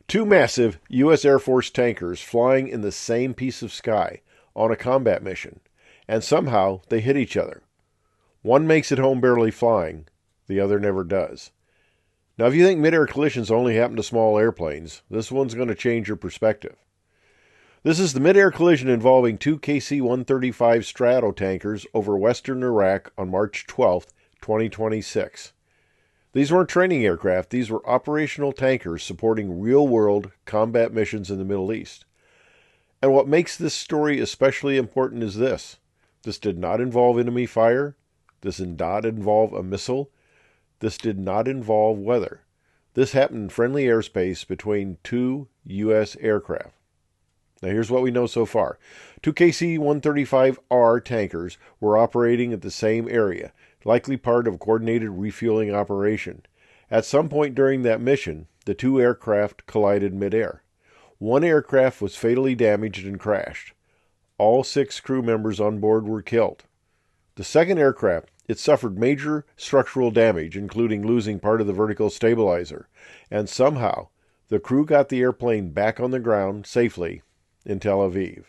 Two massive U.S. Air Force tankers flying in the same piece of sky on a combat mission, and somehow they hit each other. One makes it home barely flying, the other never does. Now, if you think midair collisions only happen to small airplanes, this one's going to change your perspective. This is the midair collision involving two KC-135 Stratotankers over western Iraq on March 12, 2026. These weren't training aircraft, these were operational tankers supporting real-world combat missions in the Middle East. And what makes this story especially important is this. This did not involve enemy fire. This did not involve a missile. This did not involve weather. This happened in friendly airspace between two U.S. aircraft. Now here's what we know so far. Two KC-135R tankers were operating at the same area, likely part of a coordinated refueling operation. At some point during that mission, the two aircraft collided midair. One aircraft was fatally damaged and crashed. All 6 crew members on board were killed. The second aircraft, it suffered major structural damage, including losing part of the vertical stabilizer, and somehow the crew got the airplane back on the ground safely in Tel Aviv.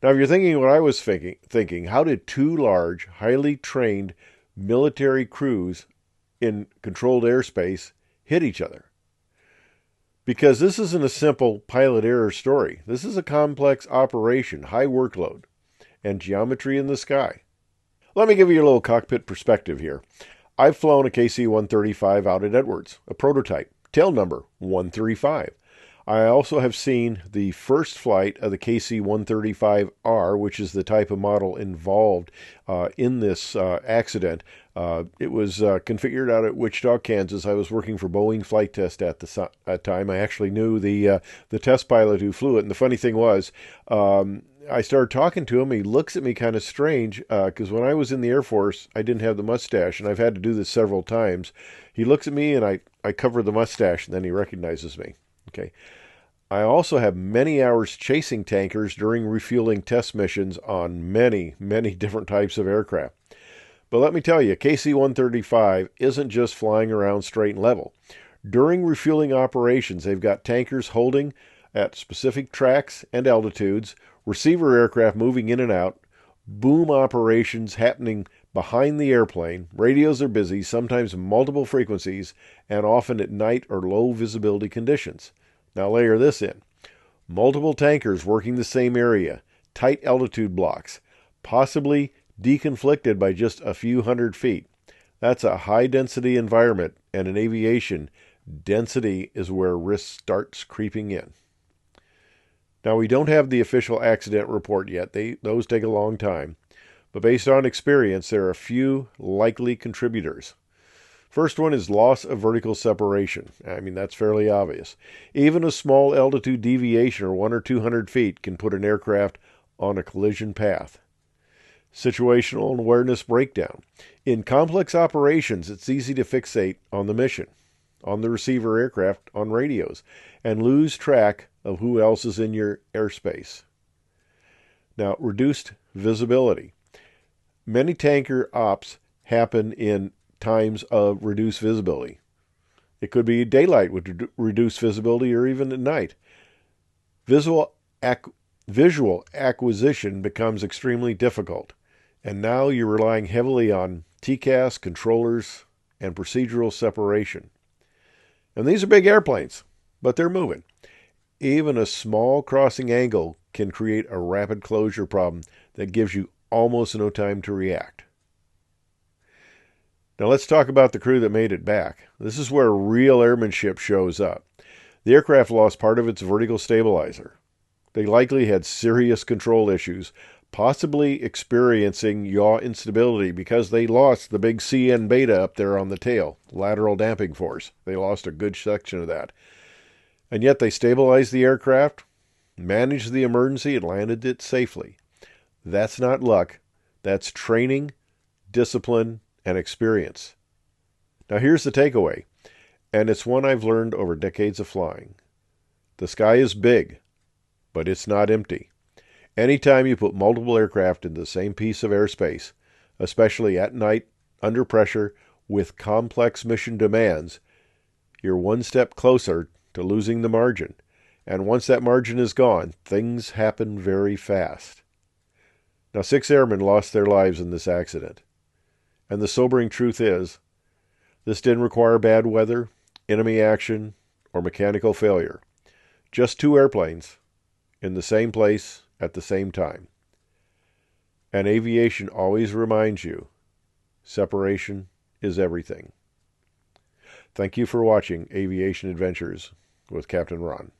Now, if you're thinking what I was thinking, how did two large, highly trained military crews in controlled airspace hit each other? Because this isn't a simple pilot error story. This is a complex operation, high workload, and geometry in the sky. Let me give you a little cockpit perspective here. I've flown a KC-135 out at Edwards, a prototype, tail number 135. I also have seen the first flight of the KC-135R, which is the type of model involved in this accident. It was configured out at Wichita, Kansas. I was working for Boeing Flight Test at the time. I actually knew the test pilot who flew it. And the funny thing was, I started talking to him. He looks at me kind of strange because when I was in the Air Force, I didn't have the mustache, and I've had to do this several times. He looks at me, and I cover the mustache, and then he recognizes me. Okay. I also have many hours chasing tankers during refueling test missions on many, many different types of aircraft. But let me tell you, KC-135 isn't just flying around straight and level. During refueling operations, they've got tankers holding at specific tracks and altitudes, receiver aircraft moving in and out, boom operations happening behind the airplane, radios are busy, sometimes multiple frequencies, and often at night or low visibility conditions. Now layer this in. Multiple tankers working the same area, tight altitude blocks, possibly deconflicted by just a few hundred feet. That's a high-density environment, and in aviation, density is where risk starts creeping in. Now, we don't have the official accident report yet. Those take a long time. But based on experience, there are a few likely contributors. First one is loss of vertical separation. I mean, that's fairly obvious. Even a small altitude deviation, or 100 or 200 feet, can put an aircraft on a collision path. Situational awareness breakdown. In complex operations, it's easy to fixate on the mission, on the receiver aircraft, on radios, and lose track of who else is in your airspace. Now, reduced visibility. Many tanker ops happen in times of reduced visibility. It could be daylight with reduced visibility, or even at night. Visual acquisition becomes extremely difficult, and now you're relying heavily on TCAS, controllers, and procedural separation. And these are big airplanes, but they're moving. Even a small crossing angle can create a rapid closure problem that gives you almost no time to react. Now let's talk about the crew that made it back. This is where real airmanship shows up. The aircraft lost part of its vertical stabilizer. They likely had serious control issues, possibly experiencing yaw instability because they lost the big CN beta up there on the tail, lateral damping force. They lost a good section of that. And yet they stabilized the aircraft, managed the emergency, and landed it safely. That's not luck. That's training, discipline, and experience. Now here's the takeaway, and it's one I've learned over decades of flying. The sky is big, but it's not empty. Anytime you put multiple aircraft in the same piece of airspace, especially at night, under pressure, with complex mission demands, you're one step closer to losing the margin. And once that margin is gone, things happen very fast. Now, 6 airmen lost their lives in this accident. And the sobering truth is, this didn't require bad weather, enemy action, or mechanical failure. Just 2 airplanes in the same place at the same time. And aviation always reminds you, separation is everything. Thank you for watching Aviation Adventures with Captain Ron.